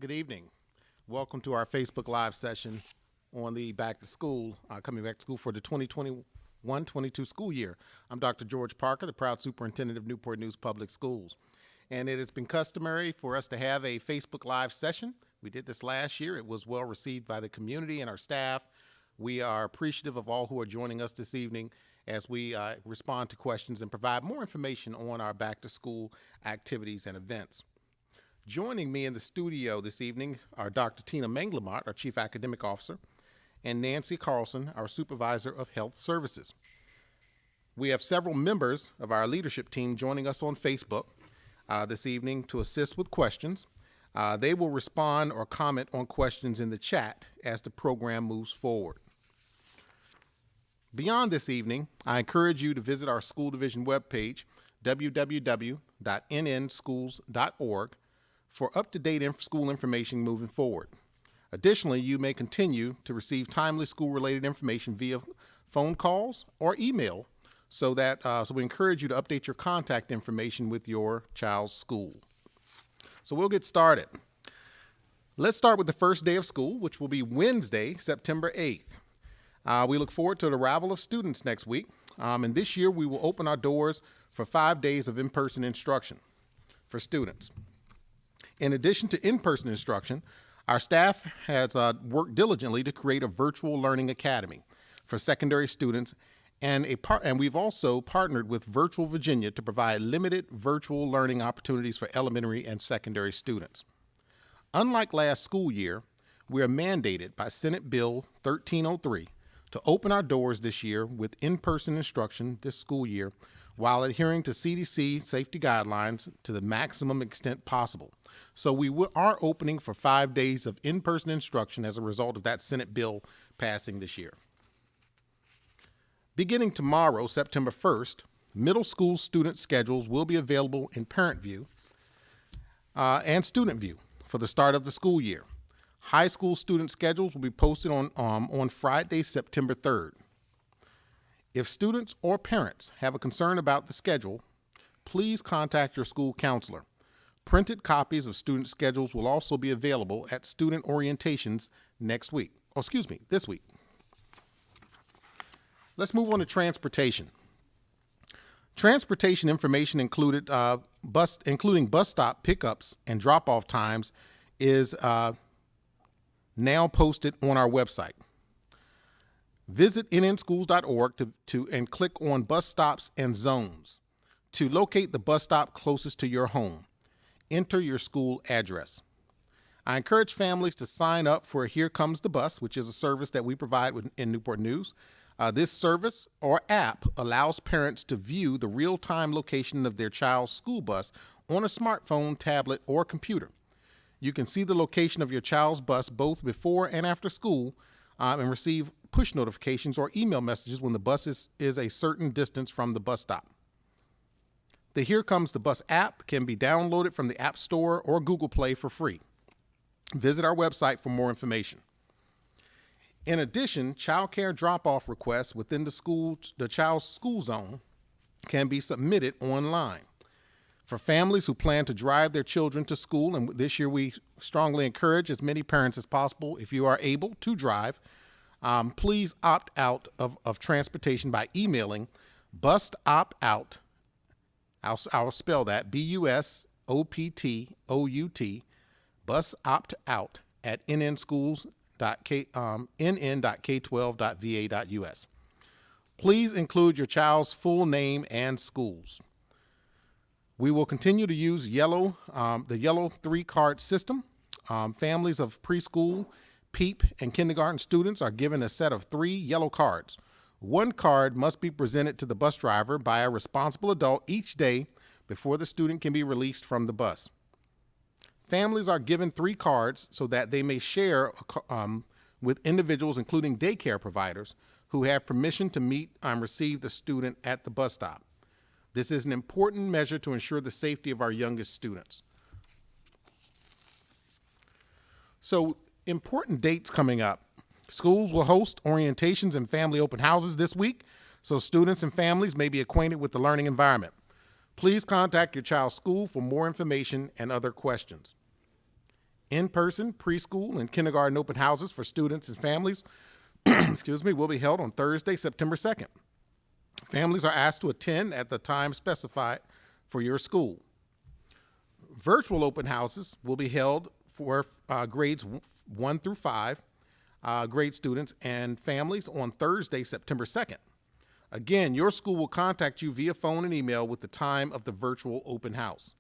Good evening. Welcome to our Facebook Live session on the coming back to school for the 2021-22 school year. I'm Dr. George Parker, the proud superintendent of Newport News Public Schools. And it has been customary for us to have a Facebook Live session. We did this last year. It was well received by the community and our staff. We are appreciative of all who are joining us this evening as we respond to questions and provide more information on our back to school activities and events. Joining me in the studio this evening are Dr. Tina Manglemott, our Chief Academic Officer, and Nancy Carlson, our Supervisor of Health Services. We have several members of our leadership team joining us on Facebook this evening to assist with questions. They will respond or comment on questions in the chat as the program moves forward. Beyond this evening, I encourage you to visit our school division webpage, www.nnschools.org, for up-to-date school information moving forward. Additionally, you may continue to receive timely school-related information via phone calls or email, so we encourage you to update your contact information with your child's school. So we'll get started. Let's start with the first day of school, which will be Wednesday, September 8th. We look forward to the arrival of students next week, and this year we will open our doors for 5 days of in-person instruction for students. In addition to in-person instruction, our staff has worked diligently to create a virtual learning academy for secondary students, and we've also partnered with Virtual Virginia to provide limited virtual learning opportunities for elementary and secondary students. Unlike last school year, we are mandated by Senate Bill 1303 to open our doors this year with in-person instruction this school year while adhering to CDC safety guidelines to the maximum extent possible. So we are opening for 5 days of in-person instruction as a result of that Senate bill passing this year. Beginning tomorrow, September 1st, middle school student schedules will be available in Parent View and Student View for the start of the school year. High school student schedules will be posted on Friday, September 3rd. If students or parents have a concern about the schedule, please contact your school counselor. Printed copies of student schedules will also be available at student orientations this week. Let's move on to transportation. Transportation information including bus stop pickups and drop-off times is now posted on our website. Visit nnschools.org and click on bus stops and zones to locate the bus stop closest to your home. Enter your school address. I encourage families to sign up for Here Comes the Bus, which is a service that we provide in Newport News. This service or app allows parents to view the real-time location of their child's school bus on a smartphone, tablet, or computer. You can see the location of your child's bus both before and after school and receive push notifications or email messages when the bus is a certain distance from the bus stop. The Here Comes the Bus app can be downloaded from the App Store or Google Play for free. Visit our website for more information. In addition, child care drop-off requests within the child's school zone can be submitted online. For families who plan to drive their children to school, and this year we strongly encourage as many parents as possible, if you are able to drive, please opt out of transportation by emailing bustopt. I'll spell that, BUSOPTOUT, bustopt at nn.k12.va.us. Please include your child's full name and schools. We will continue to use the yellow 3-card system. Families of preschool, PEEP, and kindergarten students are given a set of 3 yellow cards. 1 card must be presented to the bus driver by a responsible adult each day before the student can be released from the bus. Families are given 3 cards so that they may share with individuals, including daycare providers, who have permission to meet and receive the student at the bus stop. This is an important measure to ensure the safety of our youngest students. So, important dates coming up. Schools will host orientations and family open houses this week, so students and families may be acquainted with the learning environment. Please contact your child's school for more information and other questions. In-person preschool and kindergarten open houses for students and families will be held on Thursday, September 2nd. Families are asked to attend at the time specified for your school. Virtual open houses will be held for grades 1 through 5 grade students and families on Thursday, September 2nd. Again, your school will contact you via phone and email with the time of the virtual open house.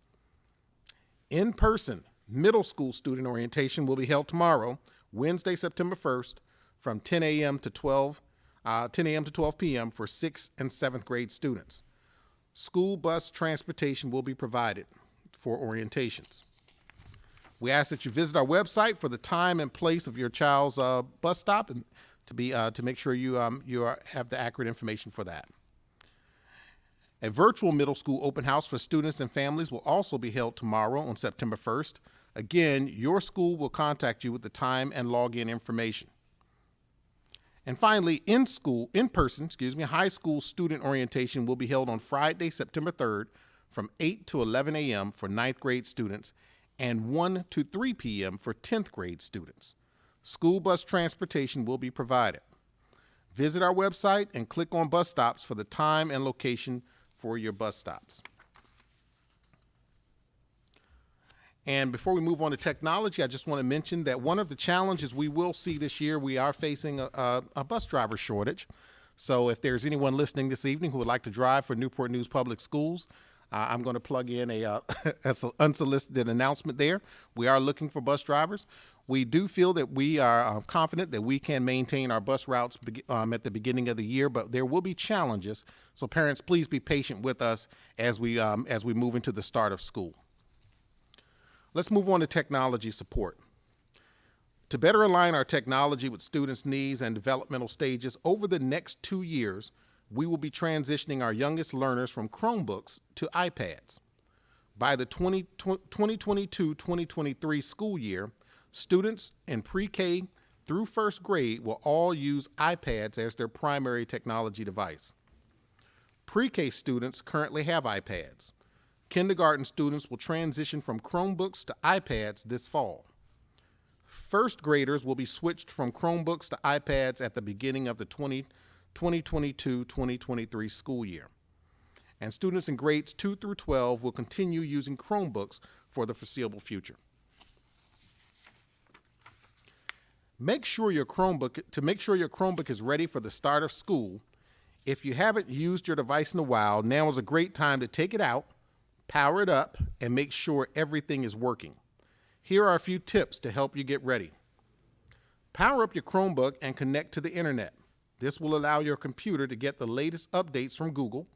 In-person middle school student orientation will be held tomorrow, Wednesday, September 1st, from 10 a.m. to 12 p.m. for 6th and 7th grade students. School bus transportation will be provided for orientations. We ask that you visit our website for the time and place of your child's bus stop and to make sure you have the accurate information for that. A virtual middle school open house for students and families will also be held tomorrow on September 1st. Again, your school will contact you with the time and login information. And finally, in-person, high school student orientation will be held on Friday, September 3rd from 8 to 11 a.m. for 9th grade students and 1 to 3 p.m. for 10th grade students. School bus transportation will be provided. Visit our website and click on bus stops for the time and location for your bus stops. And before we move on to technology, I just want to mention that one of the challenges we will see this year, we are facing a bus driver shortage. So if there's anyone listening this evening who would like to drive for Newport News Public Schools, I'm going to plug in an unsolicited announcement there. We are looking for bus drivers. We do feel that we are confident that we can maintain our bus routes at the beginning of the year, but there will be challenges. So parents, please be patient with us as we move into the start of school. Let's move on to technology support. To better align our technology with students' needs and developmental stages, over the next 2 years, we will be transitioning our youngest learners from Chromebooks to iPads. By the 2022-2023 school year, students in pre-K through first grade will all use iPads as their primary technology device. Pre-K students currently have iPads. Kindergarten students will transition from Chromebooks to iPads this fall. First graders will be switched from Chromebooks to iPads at the beginning of the 2022-2023 school year. And students in grades 2 through 12 will continue using Chromebooks for the foreseeable future. To make sure your Chromebook is ready for the start of school, if you haven't used your device in a while, now is a great time to take it out, power it up, and make sure everything is working. Here are a few tips to help you get ready. Power up your Chromebook and connect to the internet. This will allow your computer to get the latest updates from Google.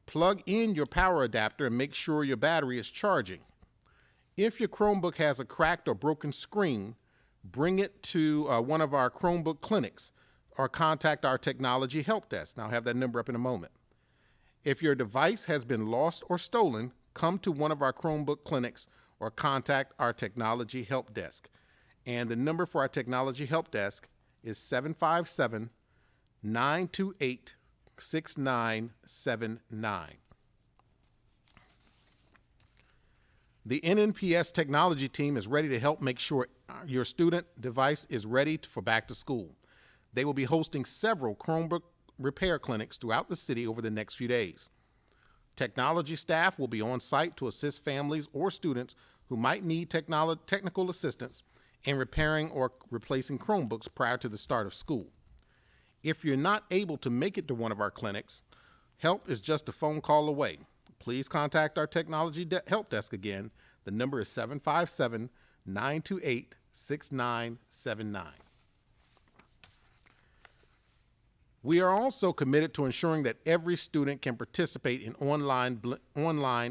Plug in your power adapter and make sure your battery is charging. If your Chromebook has a cracked or broken screen, bring it to one of our Chromebook clinics or contact our technology help desk. And I'll have that number up in a moment. If your device has been lost or stolen, come to one of our Chromebook clinics or contact our technology help desk. And the number for our technology help desk is 757-928-6979. The NNPS technology team is ready to help make sure your student device is ready for back to school. They will be hosting several Chromebook repair clinics throughout the city over the next few days. Technology staff will be on site to assist families or students who might need technical assistance in repairing or replacing Chromebooks prior to the start of school. If you're not able to make it to one of our clinics, help is just a phone call away. Please contact our technology help desk again. The number is 757-928-6979. We are also committed to ensuring that every student can participate in online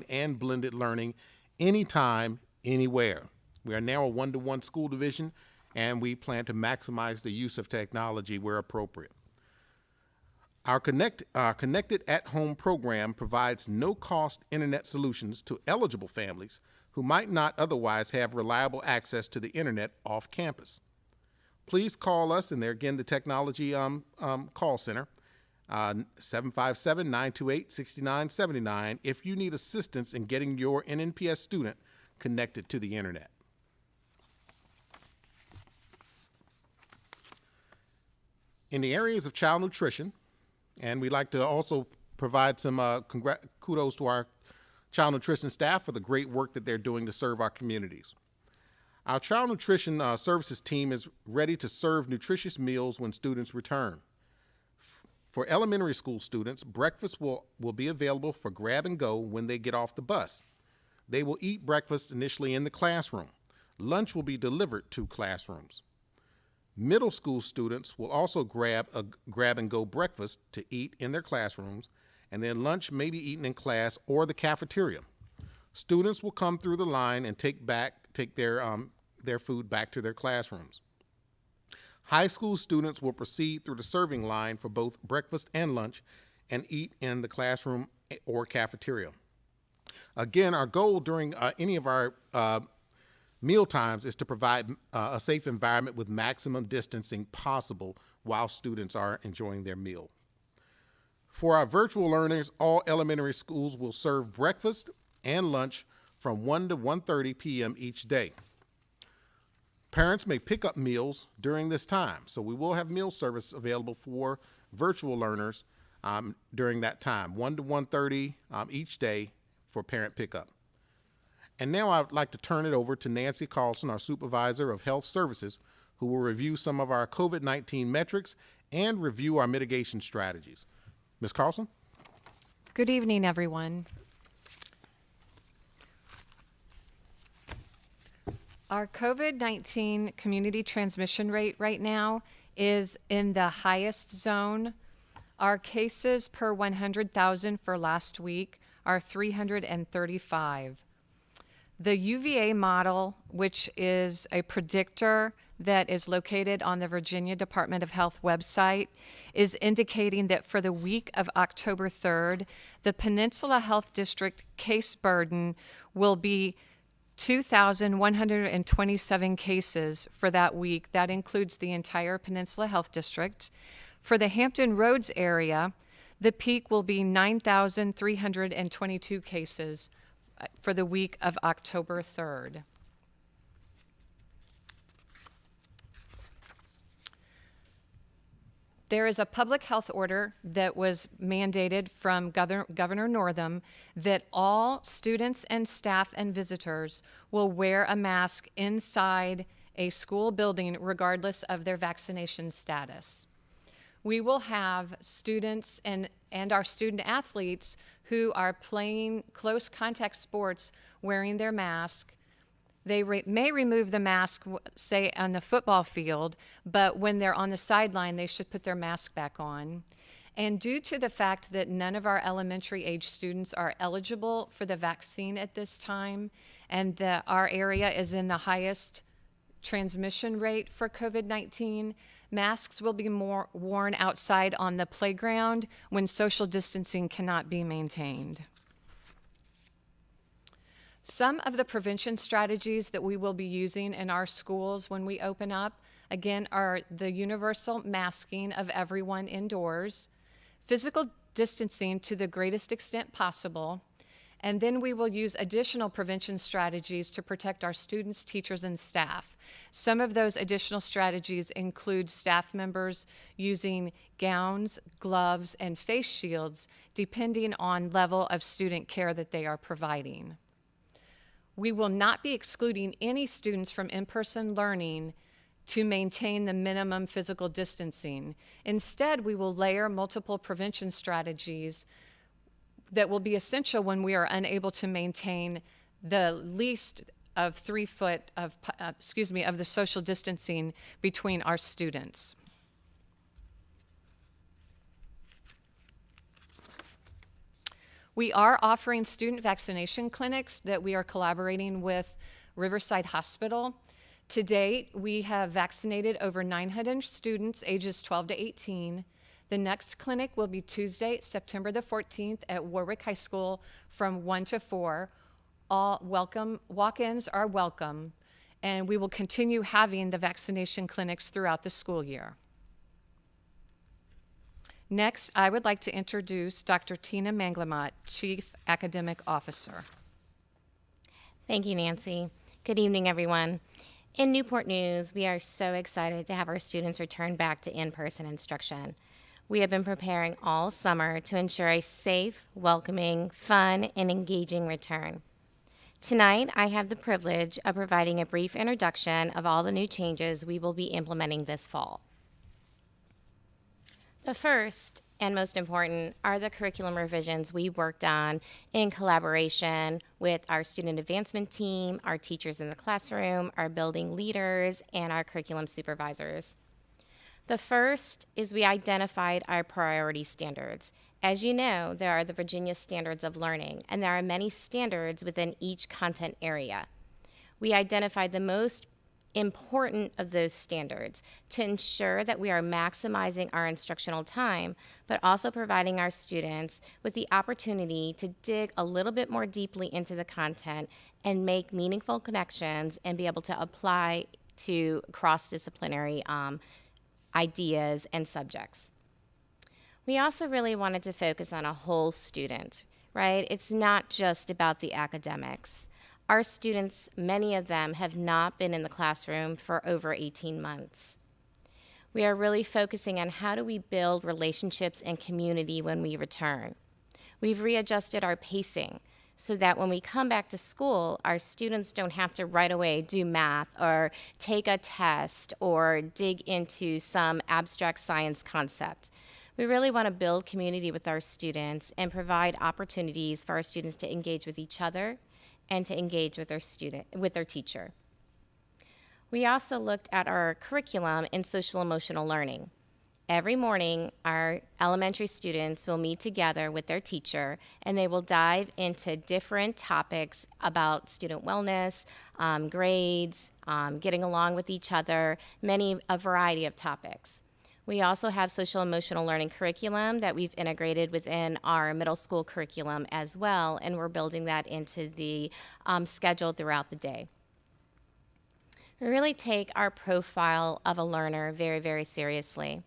and blended learning anytime, anywhere. We are now a one-to-one school division, and we plan to maximize the use of technology where appropriate. Our Connected at Home program provides no-cost internet solutions to eligible families who might not otherwise have reliable access to the internet off campus. Please call us, and there again, the technology call center, 757-928-6979 if you need assistance in getting your NNPS student connected to the internet. In the areas of child nutrition, and we'd like to also provide some kudos to our child nutrition staff for the great work that they're doing to serve our communities. Our child nutrition services team is ready to serve nutritious meals when students return. For elementary school students, breakfast will be available for grab and go when they get off the bus. They will eat breakfast initially in the classroom. Lunch will be delivered to classrooms. Middle school students will also grab and go breakfast to eat in their classrooms, and then lunch may be eaten in class or the cafeteria. Students will come through the line and take their food back to their classrooms. High school students will proceed through the serving line for both breakfast and lunch and eat in the classroom or cafeteria. Again, our goal during any of our meal times is to provide a safe environment with maximum distancing possible while students are enjoying their meal. For our virtual learners, all elementary schools will serve breakfast and lunch from 1 to 1:30 p.m. each day. Parents may pick up meals during this time, so we will have meal service available for virtual learners during that time, 1 to 1:30 each day for parent pickup. And now I'd like to turn it over to Nancy Carlson, our Supervisor of Health Services, who will review some of our COVID-19 metrics and review our mitigation strategies. Ms. Carlson? Good evening, everyone. Our COVID-19 community transmission rate right now is in the highest zone. Our cases per 100,000 for last week are 335. The UVA model, which is a predictor that is located on the Virginia Department of Health website, is indicating that for the week of October 3rd, the Peninsula Health District case burden will be 2,127 cases for that week. That includes the entire Peninsula Health District. For the Hampton Roads area, the peak will be 9,322 cases for the week of October 3rd. There is a public health order that was mandated from Governor Northam that all students and staff and visitors will wear a mask inside a school building regardless of their vaccination status. We will have students and our student athletes who are playing close contact sports wearing their mask. They may remove the mask, say, on the football field, but when they're on the sideline, they should put their mask back on. And due to the fact that none of our elementary age students are eligible for the vaccine at this time, and that our area is in the highest transmission rate for COVID-19, masks will be worn outside on the playground when social distancing cannot be maintained. Some of the prevention strategies that we will be using in our schools when we open up, again, are the universal masking of everyone indoors, physical distancing to the greatest extent possible, and then we will use additional prevention strategies to protect our students, teachers, and staff. Some of those additional strategies include staff members using gowns, gloves, and face shields, depending on level of student care that they are providing. We will not be excluding any students from in-person learning to maintain the minimum physical distancing. Instead, we will layer multiple prevention strategies that will be essential when we are unable to maintain the least of 3 foot of the social distancing between our students. We are offering student vaccination clinics that we are collaborating with Riverside Hospital. To date, we have vaccinated over 900 students ages 12 to 18. The next clinic will be Tuesday, September the 14th at Warwick High School from 1 to 4. All walk-ins are welcome, and we will continue having the vaccination clinics throughout the school year. Next, I would like to introduce Dr. Tina Manglamat, Chief Academic Officer. Thank you, Nancy. Good evening, everyone. In Newport News, we are so excited to have our students return back to in-person instruction. We have been preparing all summer to ensure a safe, welcoming, fun, and engaging return. Tonight, I have the privilege of providing a brief introduction of all the new changes we will be implementing this fall. The first and most important are the curriculum revisions we worked on in collaboration with our student advancement team, our teachers in the classroom, our building leaders, and our curriculum supervisors. The first is we identified our priority standards. As you know, there are the Virginia Standards of Learning, and there are many standards within each content area. We identified the most important of those standards to ensure that we are maximizing our instructional time, but also providing our students with the opportunity to dig a little bit more deeply into the content and make meaningful connections and be able to apply to cross-disciplinary ideas and subjects. We also really wanted to focus on a whole student, right? It's not just about the academics. Our students, many of them, have not been in the classroom for over 18 months. We are really focusing on how do we build relationships and community when we return. We've readjusted our pacing so that when we come back to school, our students don't have to right away do math or take a test or dig into some abstract science concept. We really want to build community with our students and provide opportunities for our students to engage with each other and to engage with their teacher. We also looked at our curriculum in social emotional learning. Every morning, our elementary students will meet together with their teacher, and they will dive into different topics about student wellness, grades, getting along with each other, a variety of topics. We also have social emotional learning curriculum that we've integrated within our middle school curriculum as well, and we're building that into the schedule throughout the day. We really take our profile of a learner very, very seriously.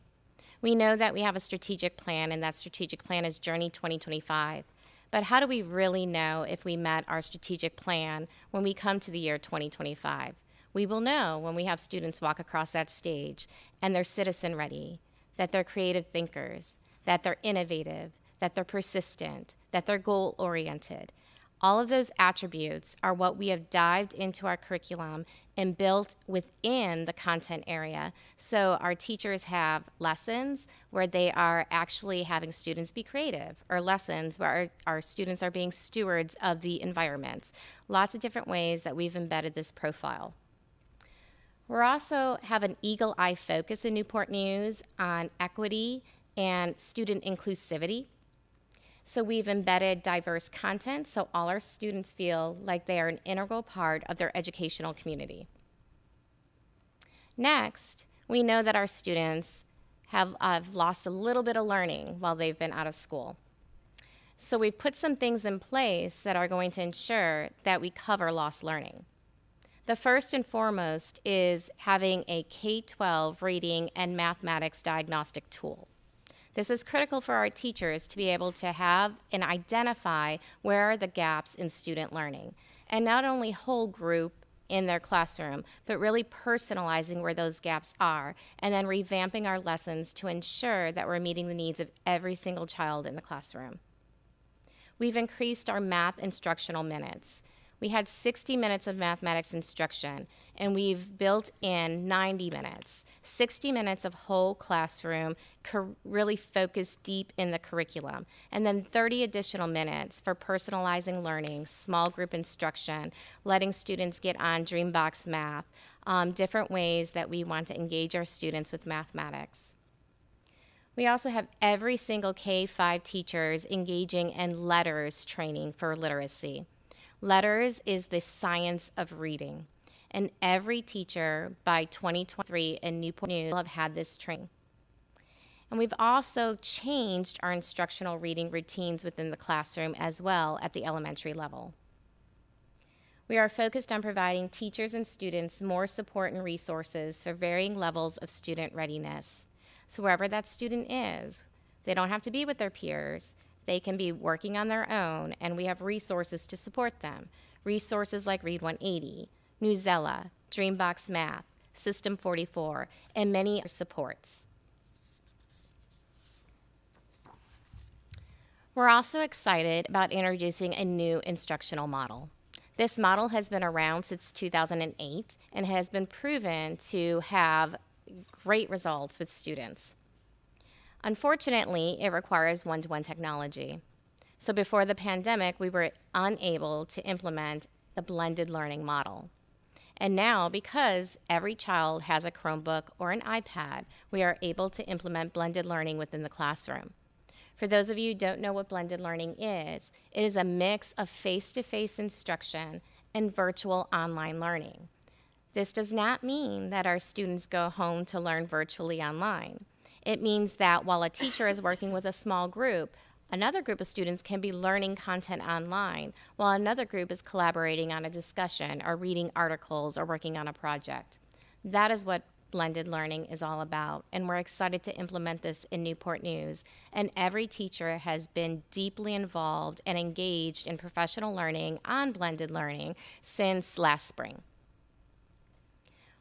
We know that we have a strategic plan, and that strategic plan is Journey 2025. But how do we really know if we met our strategic plan when we come to the year 2025? We will know when we have students walk across that stage and they're citizen ready, that they're creative thinkers, that they're innovative, that they're persistent, that they're goal oriented. All of those attributes are what we have dived into our curriculum and built within the content area. So our teachers have lessons where they are actually having students be creative, or lessons where our students are being stewards of the environment. Lots of different ways that we've embedded this profile. We also have an eagle eye focus in Newport News on equity and student inclusivity. So we've embedded diverse content so all our students feel like they are an integral part of their educational community. Next, we know that our students have lost a little bit of learning while they've been out of school. So we've put some things in place that are going to ensure that we cover lost learning. The first and foremost is having a K-12 reading and mathematics diagnostic tool. This is critical for our teachers to be able to have and identify where are the gaps in student learning, and not only whole group in their classroom, but really personalizing where those gaps are, and then revamping our lessons to ensure that we're meeting the needs of every single child in the classroom. We've increased our math instructional minutes. We had 60 minutes of mathematics instruction, and we've built in 90 minutes, 60 minutes of whole classroom, really focused deep in the curriculum, and then 30 additional minutes for personalizing learning, small group instruction, letting students get on Dreambox Math, different ways that we want to engage our students with mathematics. We also have every single K-5 teachers engaging in letters training for literacy. Letters is the science of reading, and every teacher by 2023 in Newport News will have had this training. And we've also changed our instructional reading routines within the classroom as well at the elementary level. We are focused on providing teachers and students more support and resources for varying levels of student readiness. So wherever that student is, they don't have to be with their peers. They can be working on their own, and we have resources to support them. Resources like Read 180, Newzella, Dreambox Math, System 44, and many other supports. We're also excited about introducing a new instructional model. This model has been around since 2008 and has been proven to have great results with students. Unfortunately, it requires one-to-one technology. So before the pandemic, we were unable to implement the blended learning model. And now, because every child has a Chromebook or an iPad, we are able to implement blended learning within the classroom. For those of you who don't know what blended learning is, it is a mix of face-to-face instruction and virtual online learning. This does not mean that our students go home to learn virtually online. It means that while a teacher is working with a small group, another group of students can be learning content online, while another group is collaborating on a discussion or reading articles or working on a project. That is what blended learning is all about, and we're excited to implement this in Newport News. And every teacher has been deeply involved and engaged in professional learning on blended learning since last spring.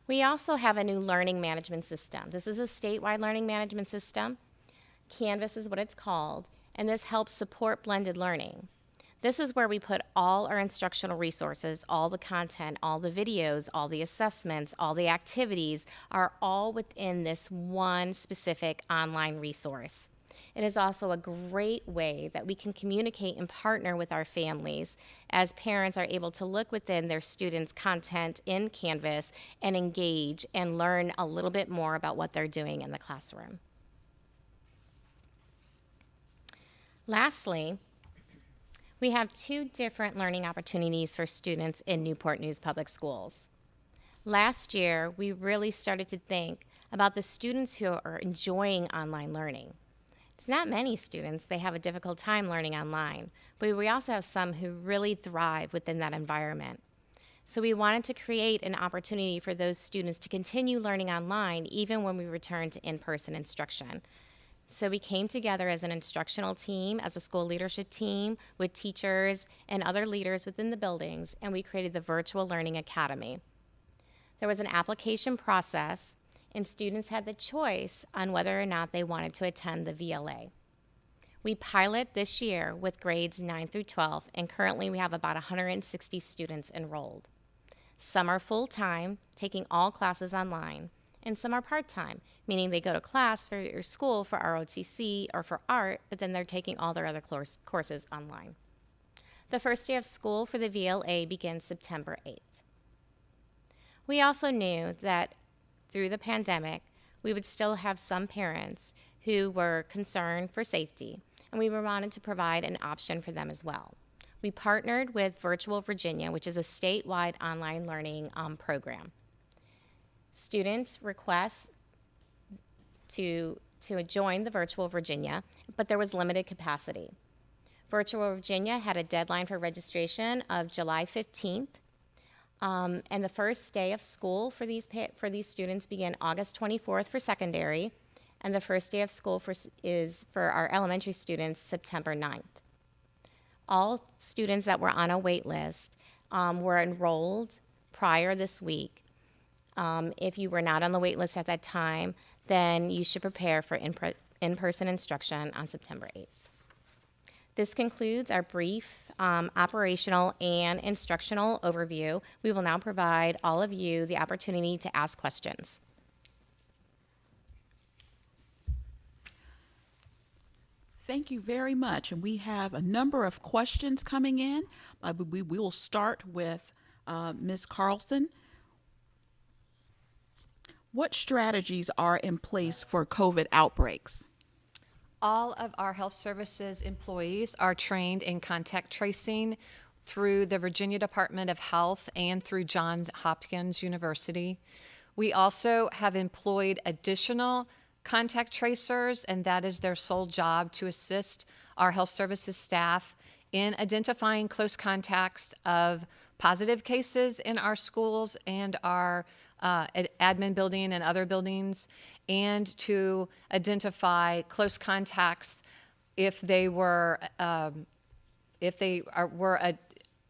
We also have a new learning management system. This is a statewide learning management system. Canvas is what it's called, and this helps support blended learning. This is where we put all our instructional resources, all the content, all the videos, all the assessments, all the activities are all within this one specific online resource. It is also a great way that we can communicate and partner with our families as parents are able to look within their students' content in Canvas and engage and learn a little bit more about what they're doing in the classroom. Lastly, we have two different learning opportunities for students in Newport News Public Schools. Last year, we really started to think about the students who are enjoying online learning. It's not many students, they have a difficult time learning online, but we also have some who really thrive within that environment. So we wanted to create an opportunity for those students to continue learning online even when we return to in-person instruction. So we came together as an instructional team, as a school leadership team, with teachers and other leaders within the buildings, and we created the Virtual Learning Academy. There was an application process, and students had the choice on whether or not they wanted to attend the VLA. We pilot this year with grades 9 through 12, and currently we have about 160 students enrolled. Some are full-time, taking all classes online, and some are part-time, meaning they go to class for your school for ROTC or for art, but then they're taking all their other courses online. The first day of school for the VLA begins September 8th. We also knew that through the pandemic, we would still have some parents who were concerned for safety, and we wanted to provide an option for them as well. We partnered with Virtual Virginia, which is a statewide online learning program. Students request to join the Virtual Virginia, but there was limited capacity. Virtual Virginia had a deadline for registration of July 15th, and the first day of school for these students began August 24th for secondary, and the first day of school is for our elementary students September 9th. All students that were on a wait list were enrolled prior this week. If you were not on the wait list at that time, then you should prepare for in-person instruction on September 8th. This concludes our brief operational and instructional overview. We will now provide all of you the opportunity to ask questions. Thank you very much. And we have a number of questions coming in. We will start with Ms. Carlson. What strategies are in place for COVID outbreaks? All of our health services employees are trained in contact tracing through the Virginia Department of Health and through Johns Hopkins University. We also have employed additional contact tracers, and that is their sole job to assist our health services staff in identifying close contacts of positive cases in our schools and our admin building and other buildings, and to identify close contacts if they were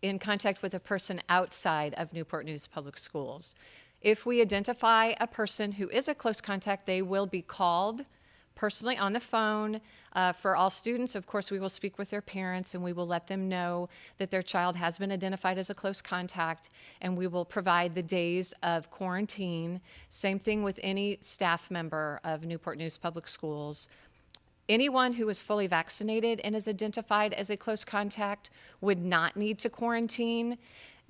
in contact with a person outside of Newport News Public Schools. If we identify a person who is a close contact, they will be called personally on the phone. For all students, of course, we will speak with their parents and we will let them know that their child has been identified as a close contact, and we will provide the days of quarantine. Same thing with any staff member of Newport News Public Schools. Anyone who is fully vaccinated and is identified as a close contact would not need to quarantine.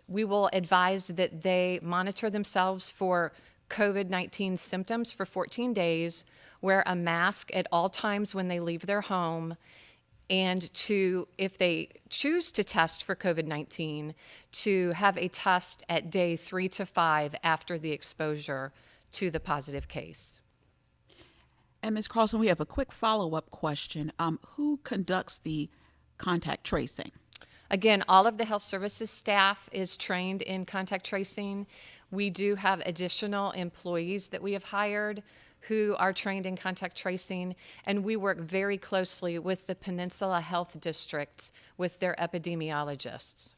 We will advise that they monitor themselves for COVID-19 symptoms for 14 days, wear a mask at all times when they leave their home, and to, if they choose to test for COVID-19, to have a test at day 3 to 5 after the exposure to the positive case. And Ms. Carlson, we have a quick follow-up question. Who conducts the contact tracing? Again, all of the health services staff is trained in contact tracing. We do have additional employees that we have hired who are trained in contact tracing, and we work very closely with the Peninsula Health Districts with their epidemiologists.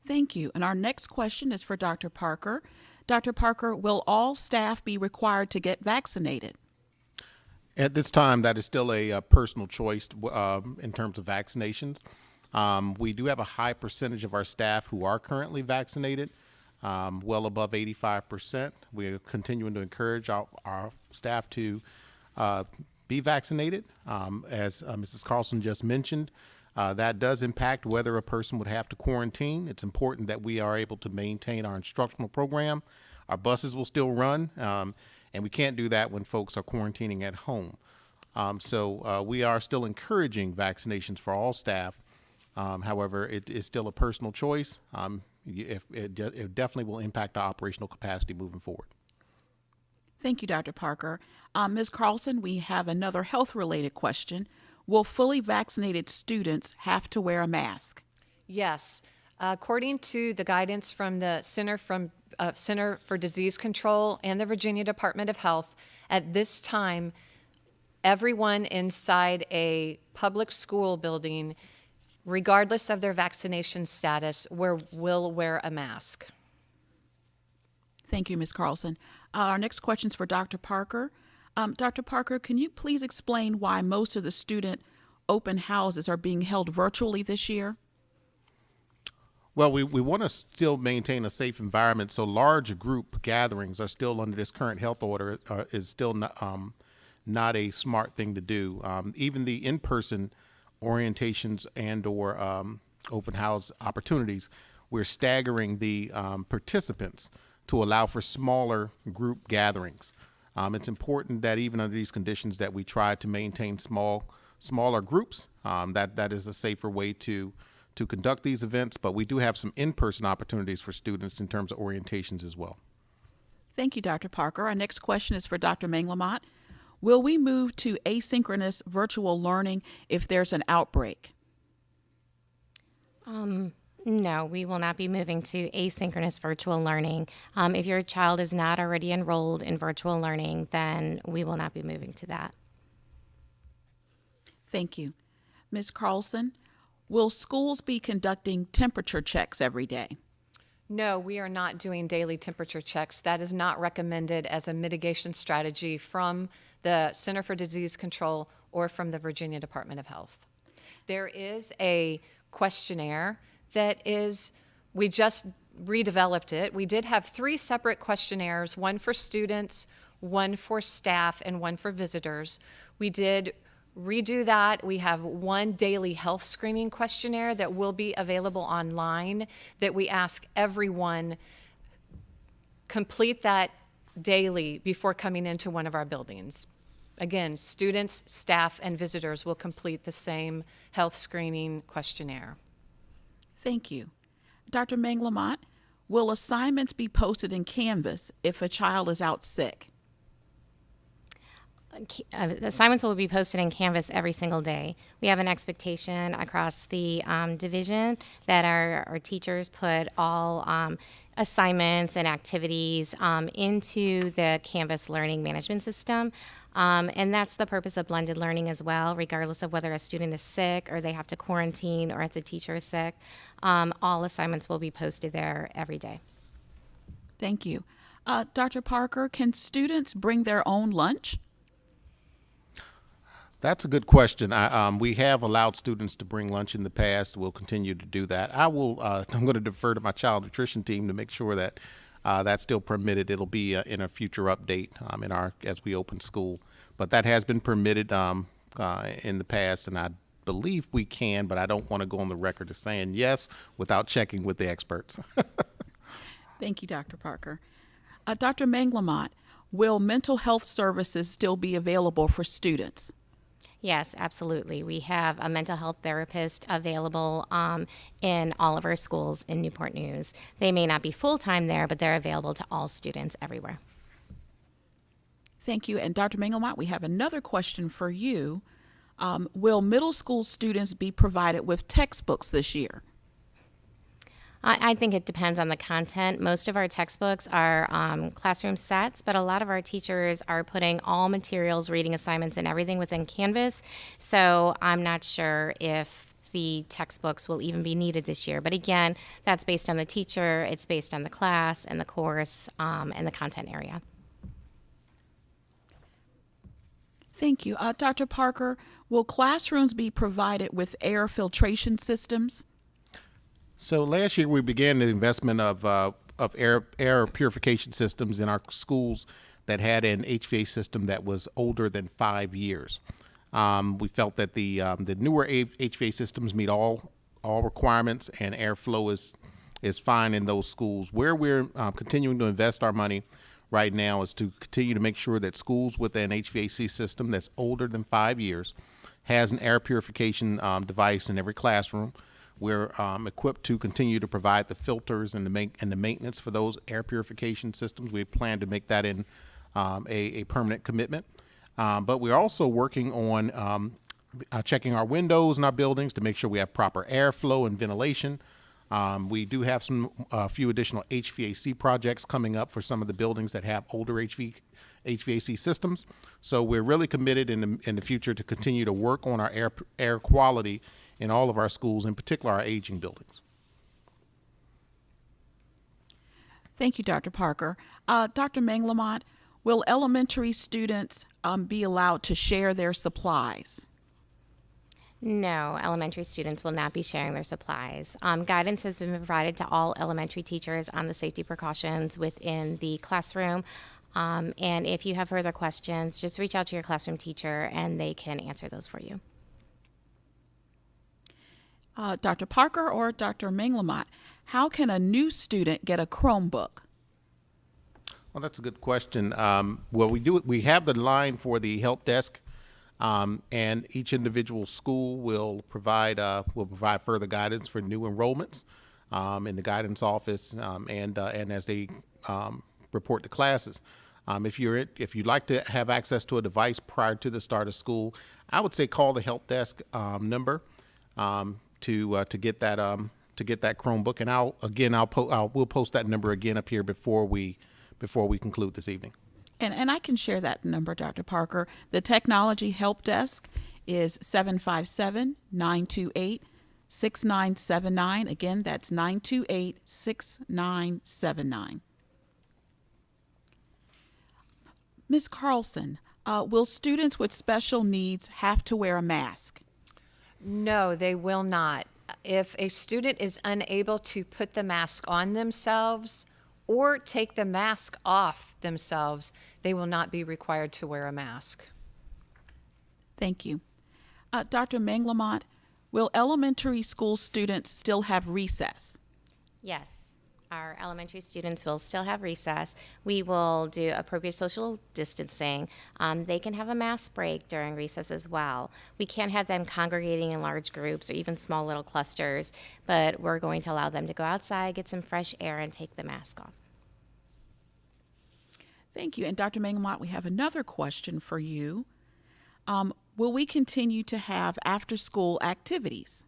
Thank you. And our next question is for Dr. Parker. Dr. Parker, will all staff be required to get vaccinated? At this time, that is still a personal choice in terms of vaccinations. We do have a high percentage of our staff who are currently vaccinated, well above 85%. We are continuing to encourage our staff to be vaccinated. As Mrs. Carlson just mentioned, that does impact whether a person would have to quarantine. It's important that we are able to maintain our instructional program. Our buses will still run, and we can't do that when folks are quarantining at home. So we are still encouraging vaccinations for all staff. However, it is still a personal choice. It definitely will impact our operational capacity moving forward. Thank you, Dr. Parker. Ms. Carlson, we have another health-related question. Will fully vaccinated students have to wear a mask? Yes. According to the guidance from the Center for Disease Control and the Virginia Department of Health, at this time, everyone inside a public school building, regardless of their vaccination status, will wear a mask. Thank you, Ms. Carlson. Our next question is for Dr. Parker. Dr. Parker, can you please explain why most of the student open houses are being held virtually this year? Well, we want to still maintain a safe environment, so large group gatherings are still under this current health order is still not a smart thing to do. Even the in-person orientations and or open house opportunities, we're staggering the participants to allow for smaller group gatherings. It's important that even under these conditions that we try to maintain smaller groups. That is a safer way to conduct these events, but we do have some in-person opportunities for students in terms of orientations as well. Thank you, Dr. Parker. Our next question is for Dr. Manglamott. Will we move to asynchronous virtual learning if there's an outbreak? No, we will not be moving to asynchronous virtual learning. If your child is not already enrolled in virtual learning, then we will not be moving to that. Thank you. Ms. Carlson, will schools be conducting temperature checks every day? No, we are not doing daily temperature checks. That is not recommended as a mitigation strategy from the Center for Disease Control or from the Virginia Department of Health. There is a questionnaire that we just redeveloped it. We did have 3 separate questionnaires, one for students, one for staff, and one for visitors. We did redo that. We have one daily health screening questionnaire that will be available online that we ask everyone complete that daily before coming into one of our buildings. Again, students, staff, and visitors will complete the same health screening questionnaire. Thank you. Dr. Manglamott, will assignments be posted in Canvas if a child is out sick? Assignments will be posted in Canvas every single day. We have an expectation across the division that our teachers put all assignments and activities into the Canvas learning management system. And that's the purpose of blended learning as well, regardless of whether a student is sick or they have to quarantine or if the teacher is sick. All assignments will be posted there every day. Thank you. Dr. Parker, can students bring their own lunch? That's a good question. We have allowed students to bring lunch in the past. We'll continue to do that. I'm going to defer to my child nutrition team to make sure that that's still permitted. It'll be in a future update as we open school. But that has been permitted in the past, and I believe we can, but I don't want to go on the record as saying yes without checking with the experts. Thank you, Dr. Parker. Dr. Manglamont, will mental health services still be available for students? Yes, absolutely. We have a mental health therapist available in all of our schools in Newport News. They may not be full-time there, but they're available to all students everywhere. Thank you. And Dr. Manglamont, we have another question for you. Will middle school students be provided with textbooks this year? I think it depends on the content. Most of our textbooks are classroom sets, but a lot of our teachers are putting all materials, reading assignments, and everything within Canvas. So I'm not sure if the textbooks will even be needed this year. But again, that's based on the teacher, it's based on the class and the course and the content area. Thank you. Dr. Parker, will classrooms be provided with air filtration systems? So last year we began the investment of air purification systems in our schools that had an HVAC system that was older than 5 years. We felt that the newer HVAC systems meet all requirements, and airflow is fine in those schools. Where we're continuing to invest our money right now is to continue to make sure that schools with an HVAC system that's older than 5 years has an air purification device in every classroom. We're equipped to continue to provide the filters and the maintenance for those air purification systems. We plan to make that in a permanent commitment. But we're also working on checking our windows in our buildings to make sure we have proper airflow and ventilation. We do have a few additional HVAC projects coming up for some of the buildings that have older HVAC systems. So we're really committed in the future to continue to work on our air quality in all of our schools, in particular our aging buildings. Thank you, Dr. Parker. Dr. Manglamont, will elementary students be allowed to share their supplies? No, elementary students will not be sharing their supplies. Guidance has been provided to all elementary teachers on the safety precautions within the classroom. And if you have further questions, just reach out to your classroom teacher and they can answer those for you. Dr. Parker or Dr. Manglamont, how can a new student get a Chromebook? Well, that's a good question. We have the line for the help desk, and each individual school will provide further guidance for new enrollments in the guidance office and as they report to classes. If you'd like to have access to a device prior to the start of school, I would say call the help desk number to get that Chromebook, and we'll post that number again up here before we conclude this evening. And I can share that number, Dr. Parker. The Technology Help Desk is 757-928-6979. Again, that's 928-6979. Ms. Carlson, will students with special needs have to wear a mask? No, they will not. If a student is unable to put the mask on themselves or take the mask off themselves, they will not be required to wear a mask. Thank you. Dr. Manglamont, will elementary school students still have recess? Yes. Our elementary students will still have recess. We will do appropriate social distancing. They can have a mask break during recess as well. We can't have them congregating in large groups or even small little clusters, but we're going to allow them to go outside, get some fresh air, and take the mask off. Thank you. And Dr. Manglamont, we have another question for you. Will we continue to have after-school activities?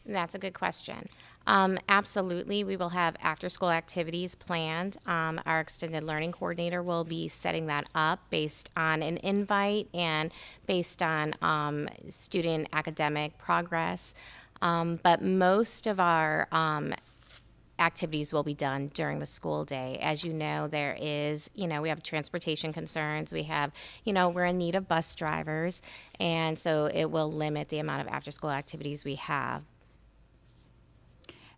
That's a good question. Absolutely. We will have after-school activities planned. Our extended learning coordinator will be setting that up based on an invite and based on student academic progress. But most of our activities will be done during the school day. As you know, there is, we have transportation concerns. We have, we're in need of bus drivers. And so it will limit the amount of after-school activities we have.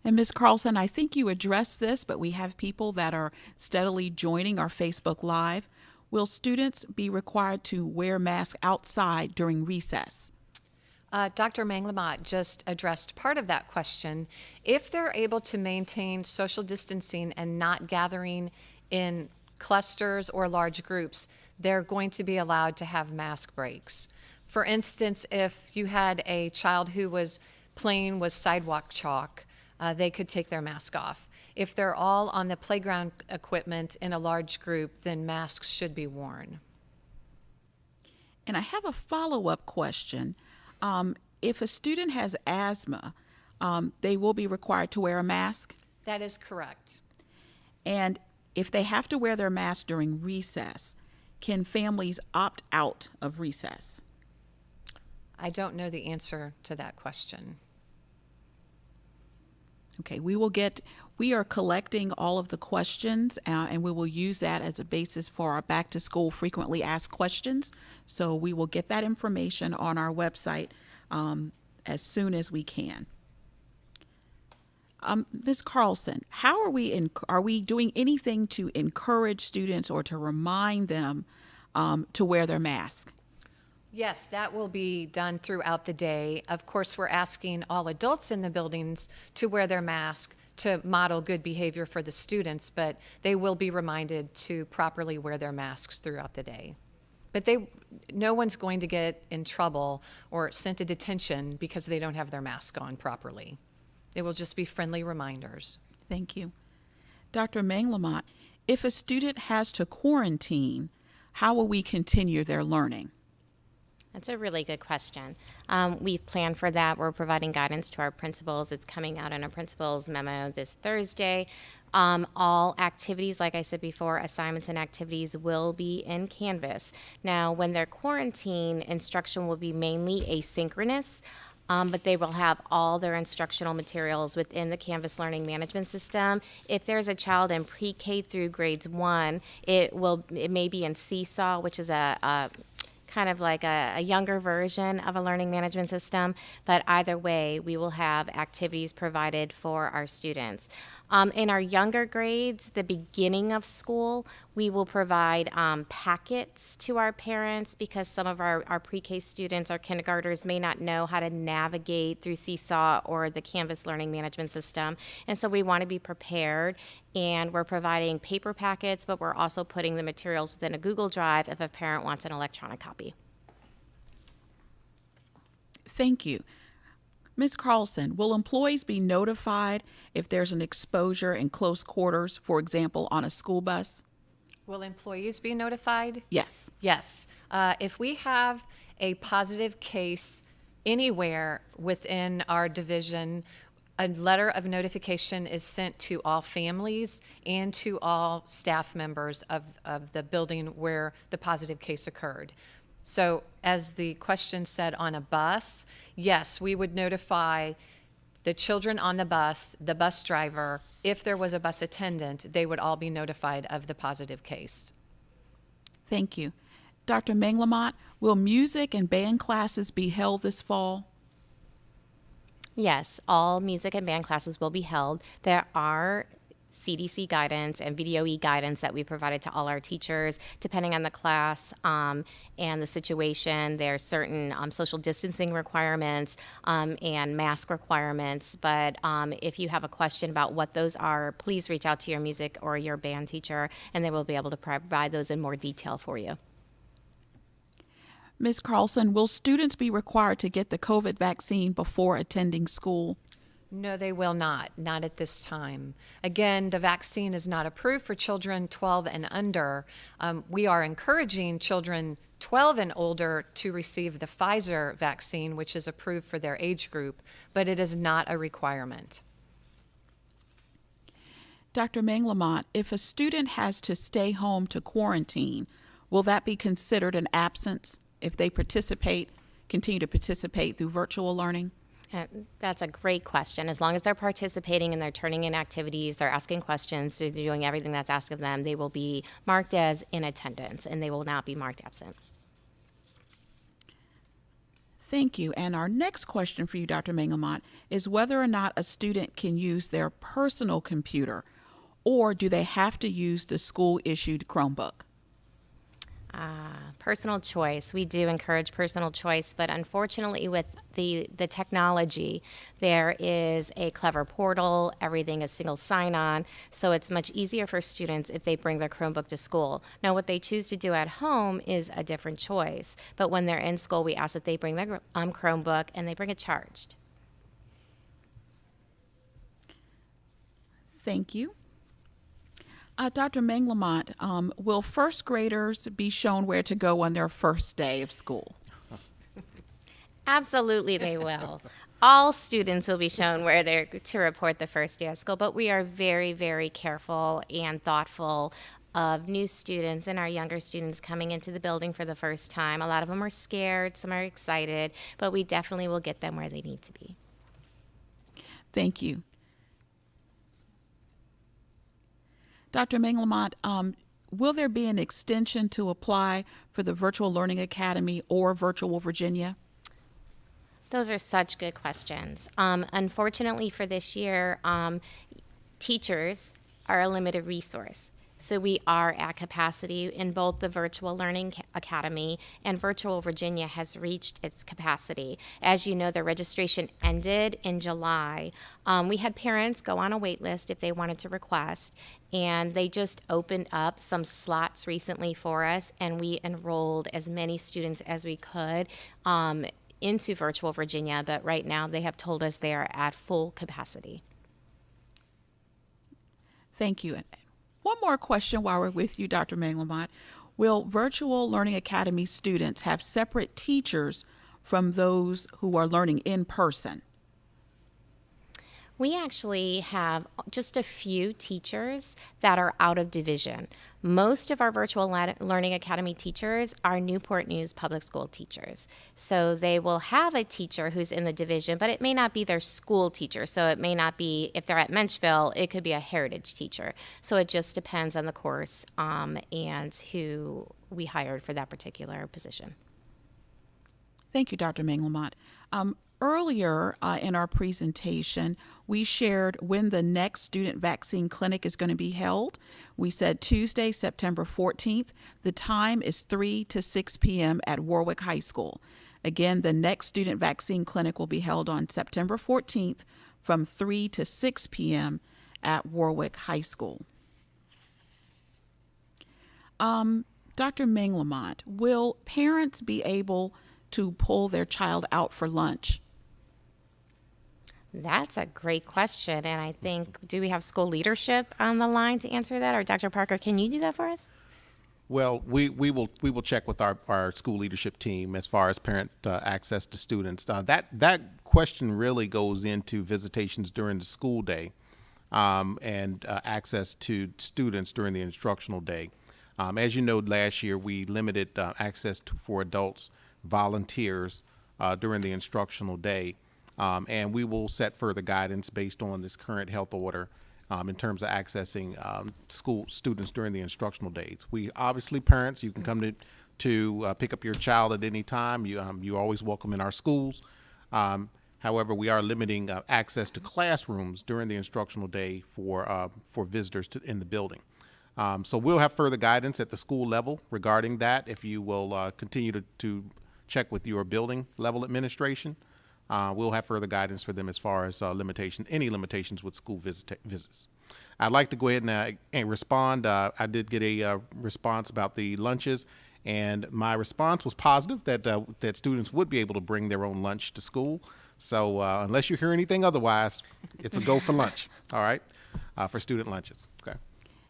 And Ms. Carlson, I think you addressed this, but we have people that are steadily joining our Facebook Live. Will students be required to wear masks outside during recess? Dr. Manglamott just addressed part of that question. If they're able to maintain social distancing and not gathering in clusters or large groups, they're going to be allowed to have mask breaks. For instance, if you had a child who was playing with sidewalk chalk, they could take their mask off. If they're all on the playground equipment in a large group, then masks should be worn. And I have a follow-up question. If a student has asthma, they will be required to wear a mask? That is correct. And if they have to wear their mask during recess, can families opt out of recess? I don't know the answer to that question. Okay, we are collecting all of the questions and we will use that as a basis for our back to school frequently asked questions. So we will get that information on our website as soon as we can. Ms. Carlson, how are we doing anything to encourage students or to remind them to wear their mask? Yes, that will be done throughout the day. Of course, we're asking all adults in the buildings to wear their mask to model good behavior for the students, but they will be reminded to properly wear their masks throughout the day. But no one's going to get in trouble or sent to detention because they don't have their mask on properly. It will just be friendly reminders. Thank you. Dr. Manglamott, if a student has to quarantine, how will we continue their learning? That's a really good question. We've planned for that. We're providing guidance to our principals. It's coming out in a principal's memo this Thursday. All activities, like I said before, assignments and activities will be in Canvas. Now, when they're quarantined, instruction will be mainly asynchronous, but they will have all their instructional materials within the Canvas learning management system. If there's a child in pre-K through grades 1, it may be in Seesaw, which is a kind of like a younger version of a learning management system, but either way, we will have activities provided for our students. In our younger grades, the beginning of school, we will provide packets to our parents because some of our pre-K students, our kindergartners, may not know how to navigate through Seesaw or the Canvas learning management system. And so we want to be prepared, and we're providing paper packets, but we're also putting the materials within a Google Drive if a parent wants an electronic copy. Thank you. Ms. Carlson, will employees be notified if there's an exposure in close quarters, for example, on a school bus? Will employees be notified? Yes. Yes. If we have a positive case anywhere within our division, a letter of notification is sent to all families and to all staff members of the building where the positive case occurred. So as the question said, on a bus, yes, we would notify the children on the bus driver. If there was a bus attendant, they would all be notified of the positive case. Thank you. Dr. Manglamott, will music and band classes be held this fall? Yes, all music and band classes will be held. There are CDC guidance and VDOE guidance that we provided to all our teachers. Depending on the class and the situation, there's certain social distancing requirements and mask requirements. But if you have a question about what those are, please reach out to your music or your band teacher, and they will be able to provide those in more detail for you. Ms. Carlson, will students be required to get the COVID vaccine before attending school? No, they will not at this time. Again, the vaccine is not approved for children 12 and under. We are encouraging children 12 and older to receive the Pfizer vaccine, which is approved for their age group, but it is not a requirement. Dr. Manglamont, if a student has to stay home to quarantine, will that be considered an absence if they continue to participate through virtual learning? That's a great question. As long as they're participating and they're turning in activities, they're asking questions, they're doing everything that's asked of them, they will be marked as in attendance and they will not be marked absent. Thank you. And our next question for you, Dr. Manglamont, is whether or not a student can use their personal computer, or do they have to use the school-issued Chromebook? Personal choice. We do encourage personal choice, but unfortunately with the technology, there is a clever portal, everything is single sign-on, so it's much easier for students if they bring their Chromebook to school. Now what they choose to do at home is a different choice, but when they're in school, we ask that they bring their Chromebook and they bring it charged. Thank you. Dr. Manglamont, will first graders be shown where to go on their first day of school? Absolutely they will. All students will be shown where they're to report the first day of school, but we are very, very careful and thoughtful of new students and our younger students coming into the building for the first time. A lot of them are scared, some are excited, but we definitely will get them where they need to be. Thank you. Dr. Manglamont, will there be an extension to apply for the Virtual Learning Academy or Virtual Virginia? Those are such good questions. Unfortunately for this year, teachers are a limited resource. So we are at capacity in both the Virtual Learning Academy and Virtual Virginia has reached its capacity. As you know, the registration ended in July. We had parents go on a wait list if they wanted to request, and they just opened up some slots recently for us, and we enrolled as many students as we could into Virtual Virginia, but right now they have told us they are at full capacity. Thank you. One more question while we're with you, Dr. Manglamont. Will Virtual Learning Academy students have separate teachers from those who are learning in person? We actually have just a few teachers that are out of division. Most of our Virtual Learning Academy teachers are Newport News Public School teachers. So they will have a teacher who's in the division, but it may not be their school teacher. So it may not be, if they're at Menchville, it could be a heritage teacher. So it just depends on the course and who we hired for that particular position. Thank you, Dr. Manglamont. Earlier in our presentation, we shared when the next student vaccine clinic is going to be held. We said Tuesday, September 14th. The time is 3 to 6 p.m. at Warwick High School. Again, the next student vaccine clinic will be held on September 14th from 3 to 6 p.m. at Warwick High School. Dr. Manglamont, will parents be able to pull their child out for lunch? That's a great question, and I think, do we have school leadership on the line to answer that, or Dr. Parker, can you do that for us? Well, we will check with our school leadership team as far as parent access to students. That question really goes into visitations during the school day and access to students during the instructional day. As you know, last year we limited access for adults, volunteers during the instructional day. And we will set further guidance based on this current health order in terms of accessing school students during the instructional days. We obviously, parents, you can come to pick up your child at any time. You're always welcome in our schools. However, we are limiting access to classrooms during the instructional day for visitors in the building. So we'll have further guidance at the school level regarding that. If you will continue to check with your building level administration. We'll have further guidance for them as far as any limitations with school visits. I'd like to go ahead and respond. I did get a response about the lunches, and my response was positive that students would be able to bring their own lunch to school. So unless you hear anything otherwise, it's a go for lunch, all right, for student lunches. Okay.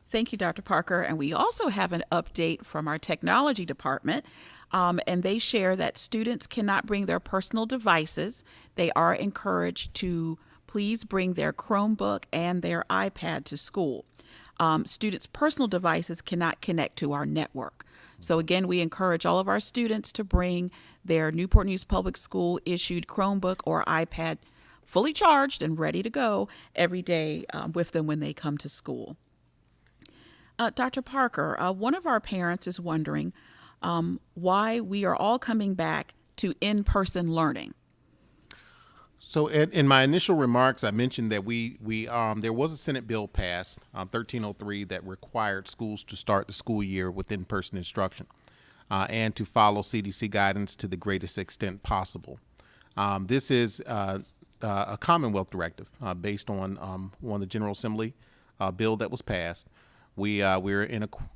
Thank you, Dr. Parker. And we also have an update from our technology department. And they share that students cannot bring their personal devices. They are encouraged to please bring their Chromebook and their iPad to school. students' personal devices cannot connect to our network. So again, we encourage all of our students to bring their Newport News Public School issued Chromebook or iPad fully charged and ready to go every day with them when they come to school. Dr. Parker, one of our parents is wondering why we are all coming back to in-person learning. So in my initial remarks, I mentioned that there was a Senate bill passed, 1303, that required schools to start the school year with in-person instruction and to follow CDC guidance to the greatest extent possible. This is a Commonwealth directive based on the General Assembly bill that was passed. We're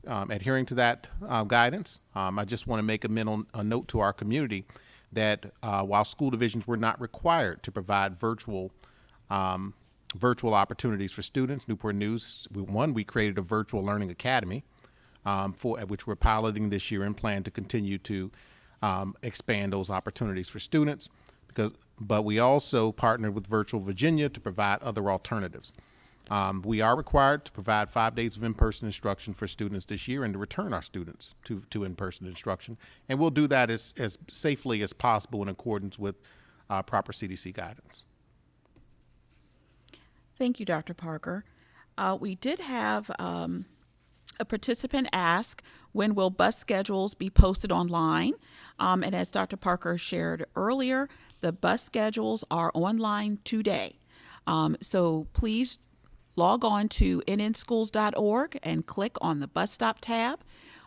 adhering to that guidance. I just want to make a note to our community that while school divisions were not required to provide virtual opportunities for students, Newport News, we created a virtual learning academy which we're piloting this year and plan to continue to expand those opportunities for students. But we also partnered with Virtual Virginia to provide other alternatives. We are required to provide 5 days of in-person instruction for students this year and to return our students to in-person instruction. And we'll do that as safely as possible in accordance with proper CDC guidance. Thank you, Dr. Parker. We did have a participant ask, when will bus schedules be posted online? And as Dr. Parker shared earlier, the bus schedules are online today. So please log on to nnschools.org and click on the bus stop tab.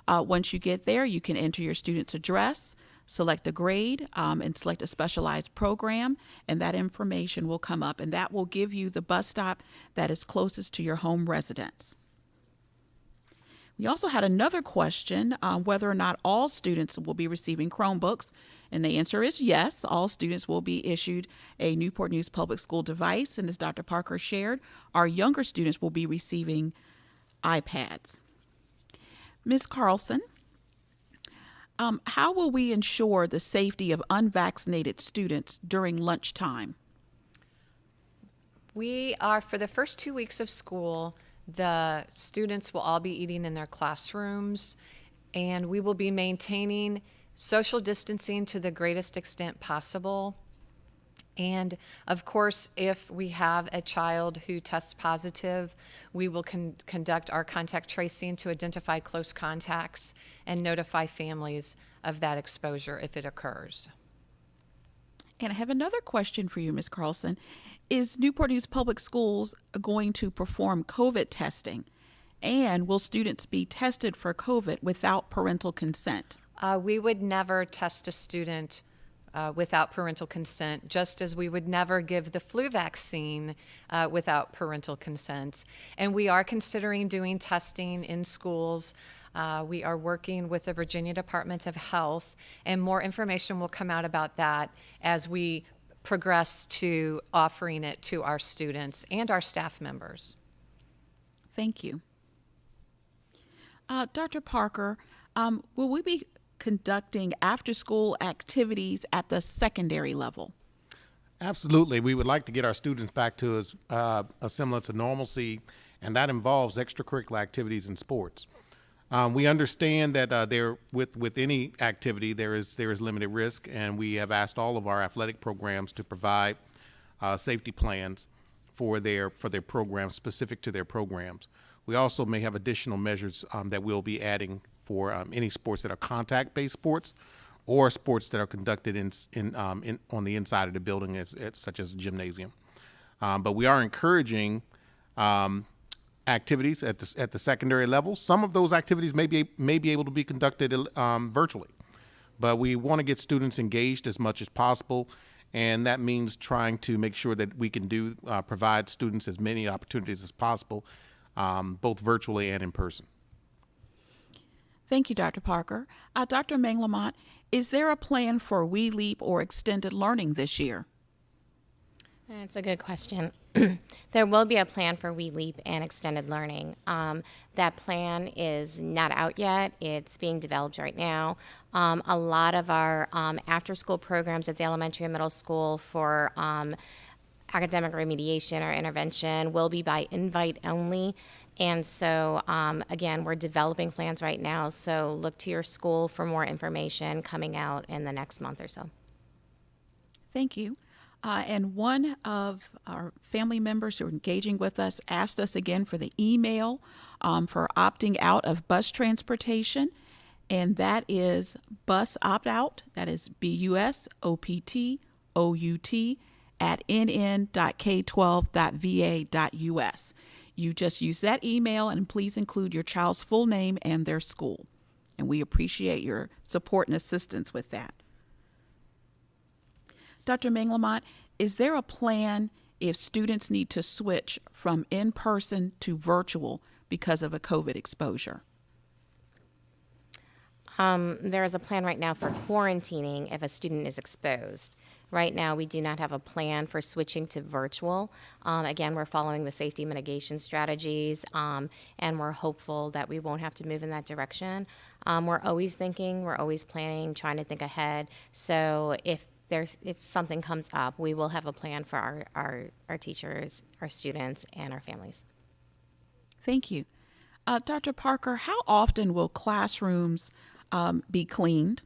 Once you get there, you can enter your student's address, select a grade, and select a specialized program, and that information will come up, and that will give you the bus stop that is closest to your home residence. We also had another question on whether or not all students will be receiving Chromebooks, and the answer is yes. All students will be issued a Newport News Public School device, and as Dr. Parker shared, our younger students will be receiving iPads. Ms. Carlson, how will we ensure the safety of unvaccinated students during lunchtime? We are, for the first 2 weeks of school, the students will all be eating in their classrooms, and we will be maintaining social distancing to the greatest extent possible. And of course, if we have a child who tests positive, we will conduct our contact tracing to identify close contacts and notify families of that exposure if it occurs. And I have another question for you, Ms. Carlson. Is Newport News Public Schools going to perform COVID testing? And will students be tested for COVID without parental consent? We would never test a student without parental consent, just as we would never give the flu vaccine without parental consent. And we are considering doing testing in schools. We are working with the Virginia Department of Health, and more information will come out about that as we progress to offering it to our students and our staff members. Thank you. Dr. Parker, will we be conducting after-school activities at the secondary level? Absolutely. We would like to get our students back to a semblance of normalcy, and that involves extracurricular activities and sports. We understand that with any activity there is limited risk, and we have asked all of our athletic programs to provide safety plans for their programs, specific to their programs. We also may have additional measures that we'll be adding for any sports that are contact-based sports, or sports that are conducted on the inside of the building, such as a gymnasium. But we are encouraging activities at the secondary level. Some of those activities may be able to be conducted virtually, but we want to get students engaged as much as possible, and that means trying to make sure that we can provide students as many opportunities as possible, both virtually and in person. Thank you, Dr. Parker. Dr. Manglamont, is there a plan for WeLeap or extended learning this year? That's a good question. There will be a plan for WeLeap and extended learning. That plan is not out yet. It's being developed right now. A lot of our after-school programs at the elementary and middle school for academic remediation or intervention will be by invite only. And so, again, we're developing plans right now, so look to your school for more information coming out in the next month or so. Thank you. And one of our family members who are engaging with us asked us again for the email for opting out of bus transportation, and that is bus opt out. That is BUSOPTOUT at nn.k12.va.us. You just use that email, and please include your child's full name and their school. And we appreciate your support and assistance with that. Dr. Manglamont, is there a plan if students need to switch from in-person to virtual because of a COVID exposure? There is a plan right now for quarantining if a student is exposed. Right now, we do not have a plan for switching to virtual. Again, we're following the safety mitigation strategies, and we're hopeful that we won't have to move in that direction. We're always thinking, we're always planning, trying to think ahead. So if something comes up, we will have a plan for our teachers, our students, and our families. Thank you. Dr. Parker, how often will classrooms be cleaned?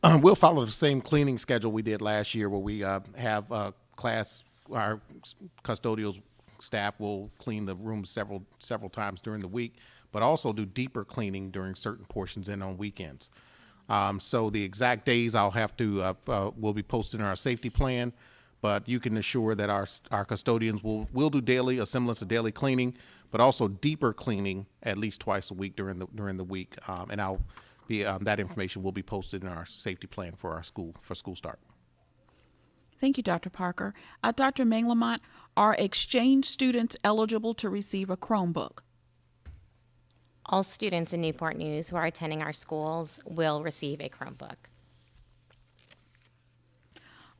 We'll follow the same cleaning schedule we did last year, where we have our custodial staff will clean the rooms several times during the week, but also do deeper cleaning during certain portions and on weekends. So the exact days I'll have to will be posted in our safety plan, but you can assure that our custodians will do a semblance of daily cleaning, but also deeper cleaning at least twice a week during the week, and that information will be posted in our safety plan for school start. Thank you, Dr. Parker. Dr. Manglamont, are exchange students eligible to receive a Chromebook? All students in Newport News who are attending our schools will receive a Chromebook.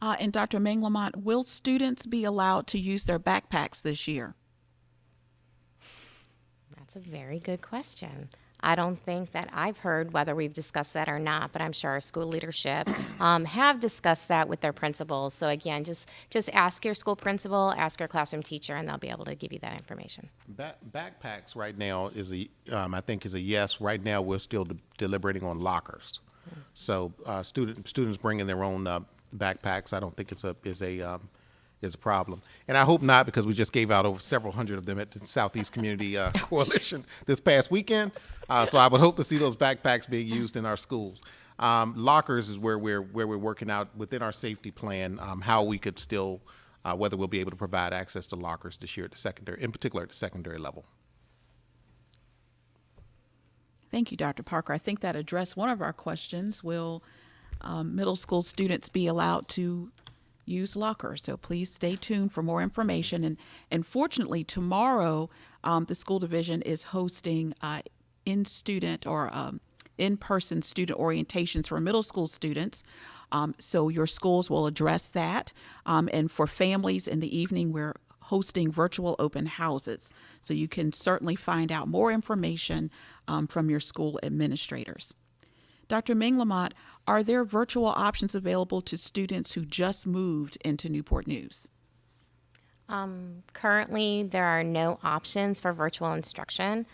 And Dr. Manglamont, will students be allowed to use their backpacks this year? That's a very good question. I don't think that I've heard whether we've discussed that or not, but I'm sure our school leadership have discussed that with their principals. So again, just ask your school principal, ask your classroom teacher, and they'll be able to give you that information. Backpacks right now I think is a yes. Right now we're still deliberating on lockers. So students bringing their own backpacks, I don't think is a problem, and I hope not, because we just gave out over several hundred of them at the Southeast Community Coalition this past weekend. So I would hope to see those backpacks being used in our schools. Lockers is where we're working out within our safety plan how we could still whether we'll be able to provide access to lockers this year at the secondary, in particular at the secondary level. Thank you, Dr. Parker. I think that addressed one of our questions. Will middle school students be allowed to use lockers? So please stay tuned for more information. And fortunately, tomorrow, the school division is hosting in-person student orientations for middle school students. So your schools will address that. And for families in the evening, we're hosting virtual open houses. So you can certainly find out more information from your school administrators. Dr. Manglamont, are there virtual options available to students who just moved into Newport News? Currently, there are no options for virtual instruction.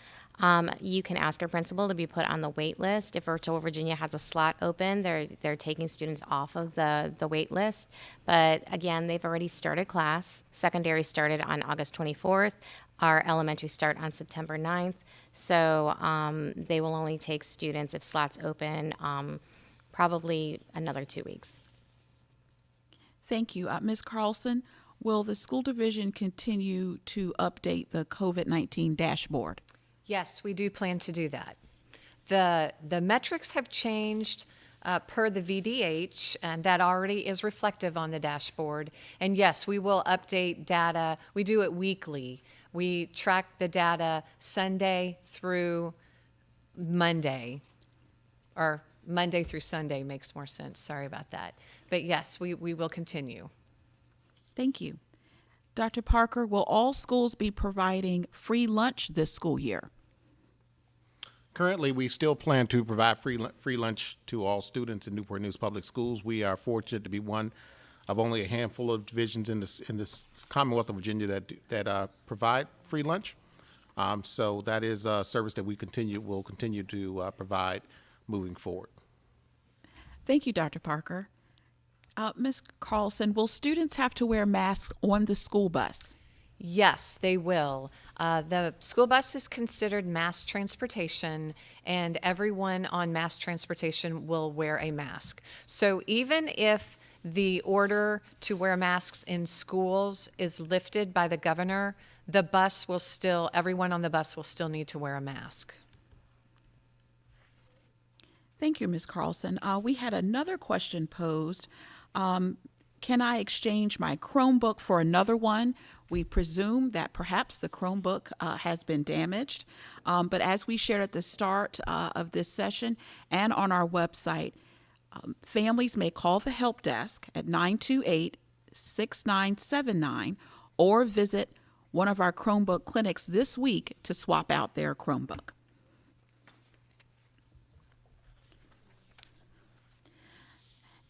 You can ask your principal to be put on the wait list. If Virtual Virginia has a slot open, they're taking students off of the wait list. But again, they've already started class. Secondary started on August 24th. Our elementary start on September 9th. So they will only take students if slots open probably another 2 weeks. Thank you. Ms. Carlson, will the school division continue to update the COVID-19 dashboard? Yes, we do plan to do that. The metrics have changed per the VDH, and that already is reflective on the dashboard. And yes, we will update data. We do it weekly. We track the data Sunday through Monday, or Monday through Sunday makes more sense. Sorry about that. But yes, we will continue. Thank you. Dr. Parker, will all schools be providing free lunch this school year? Currently, we still plan to provide free lunch to all students in Newport News Public Schools. We are fortunate to be one of only a handful of divisions in this Commonwealth of Virginia that provide free lunch. So that is a service that will continue to provide moving forward. Thank you, Dr. Parker. Ms. Carlson, will students have to wear masks on the school bus? Yes, they will. The school bus is considered mass transportation, and everyone on mass transportation will wear a mask. So even if the order to wear masks in schools is lifted by the governor, everyone on the bus will still need to wear a mask. Thank you, Ms. Carlson. We had another question posed. Can I exchange my Chromebook for another one? We presume that perhaps the Chromebook has been damaged, but as we shared at the start of this session and on our website, families may call the help desk at 928-6979 or visit one of our Chromebook clinics this week to swap out their Chromebook.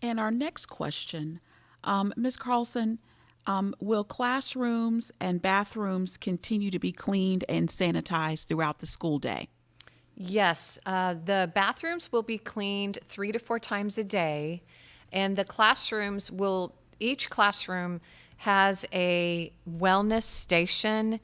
And our next question, Ms. Carlson, will classrooms and bathrooms continue to be cleaned and sanitized throughout the school day? Yes, the bathrooms will be cleaned 3 to 4 times a day, and each classroom has a wellness station,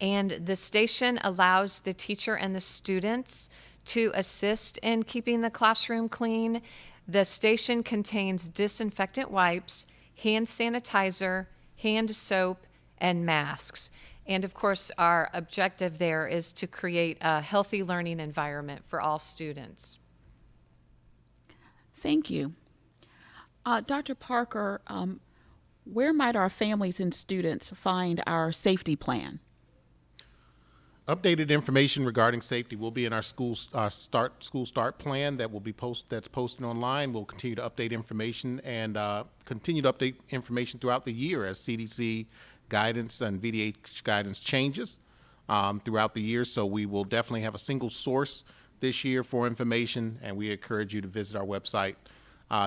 and the station allows the teacher and the students to assist in keeping the classroom clean. The station contains disinfectant wipes, hand sanitizer, hand soap, and masks. And of course, our objective there is to create a healthy learning environment for all students. Thank you. Dr. Parker, where might our families and students find our safety plan? Updated information regarding safety will be in our school start plan that's posted online. We'll continue to update information and continue to update information throughout the year as CDC guidance and VDH guidance changes throughout the year. So we will definitely have a single source this year for information, and we encourage you to visit our website.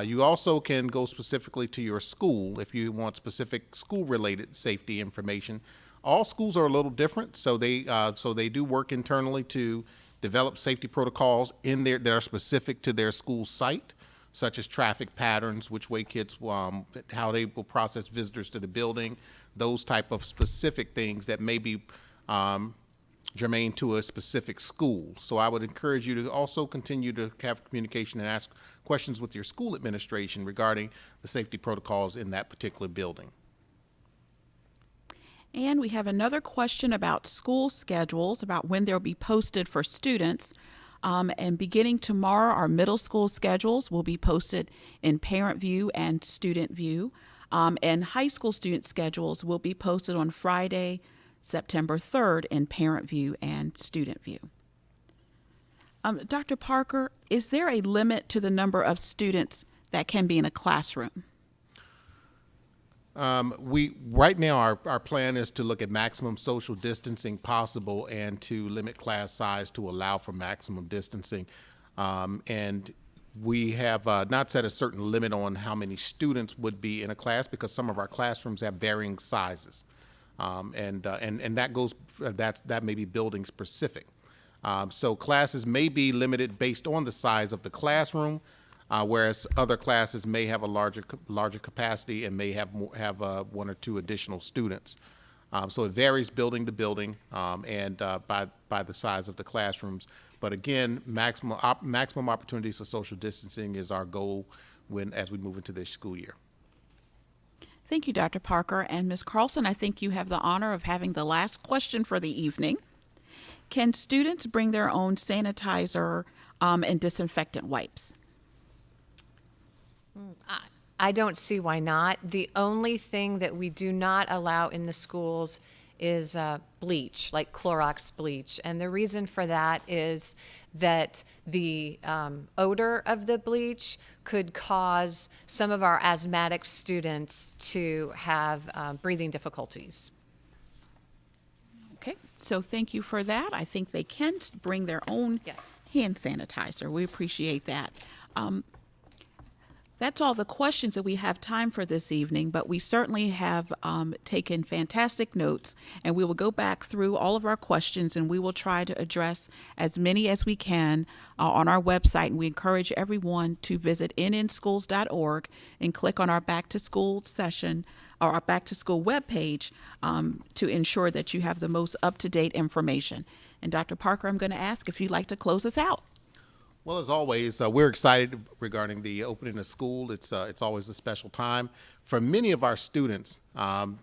You also can go specifically to your school if you want specific school-related safety information. All schools are a little different, so they do work internally to develop safety protocols in there that are specific to their school site, such as traffic patterns, which way kids, how they will process visitors to the building, those type of specific things that may be germane to a specific school. So I would encourage you to also continue to have communication and ask questions with your school administration regarding the safety protocols in that particular building. And we have another question about school schedules, about when they'll be posted for students. And beginning tomorrow, our middle school schedules will be posted in Parent View and Student View. And high school student schedules will be posted on Friday, September 3rd in Parent View and Student View. Dr. Parker, is there a limit to the number of students that can be in a classroom? Right now our plan is to look at maximum social distancing possible and to limit class size to allow for maximum distancing. And we have not set a certain limit on how many students would be in a class because some of our classrooms have varying sizes. And that may be building specific. So classes may be limited based on the size of the classroom, whereas other classes may have a larger capacity and may have 1 or 2 additional students. So it varies building to building and by the size of the classrooms. But again, maximum opportunities for social distancing is our goal as we move into this school year. Thank you, Dr. Parker. And Ms. Carlson, I think you have the honor of having the last question for the evening. Can students bring their own sanitizer and disinfectant wipes? I don't see why not. The only thing that we do not allow in the schools is bleach, like Clorox bleach. And the reason for that is that the odor of the bleach could cause some of our asthmatic students to have breathing difficulties. Okay, so thank you for that. I think they can bring their own Yes. hand sanitizer. We appreciate that. That's all the questions that we have time for this evening, but we certainly have taken fantastic notes, and we will go back through all of our questions and we will try to address as many as we can on our website. And we encourage everyone to visit nnschools.org and click on our Back to School session or our Back to School webpage to ensure that you have the most up-to-date information. And Dr. Parker, I'm going to ask if you'd like to close us out. Well, as always, we're excited regarding the opening of school. It's always a special time. For many of our students,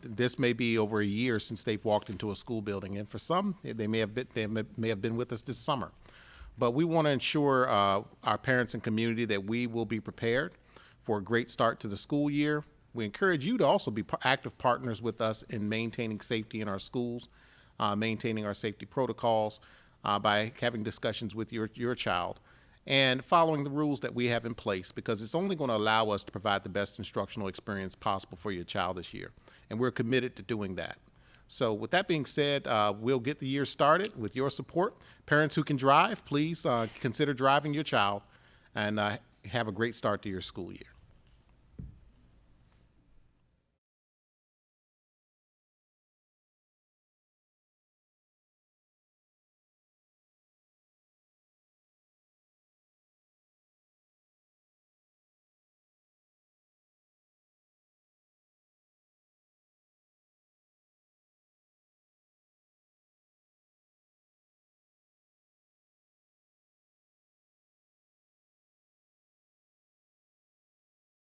this may be over a year since they've walked into a school building, and for some, they may have been with us this summer. But we want to ensure our parents and community that we will be prepared for a great start to the school year. We encourage you to also be active partners with us in maintaining safety in our schools, maintaining our safety protocols by having discussions with your child, and following the rules that we have in place, because it's only going to allow us to provide the best instructional experience possible for your child this year. And we're committed to doing that. So with that being said, we'll get the year started with your support. Parents who can drive, please consider driving your child and have a great start to your school year.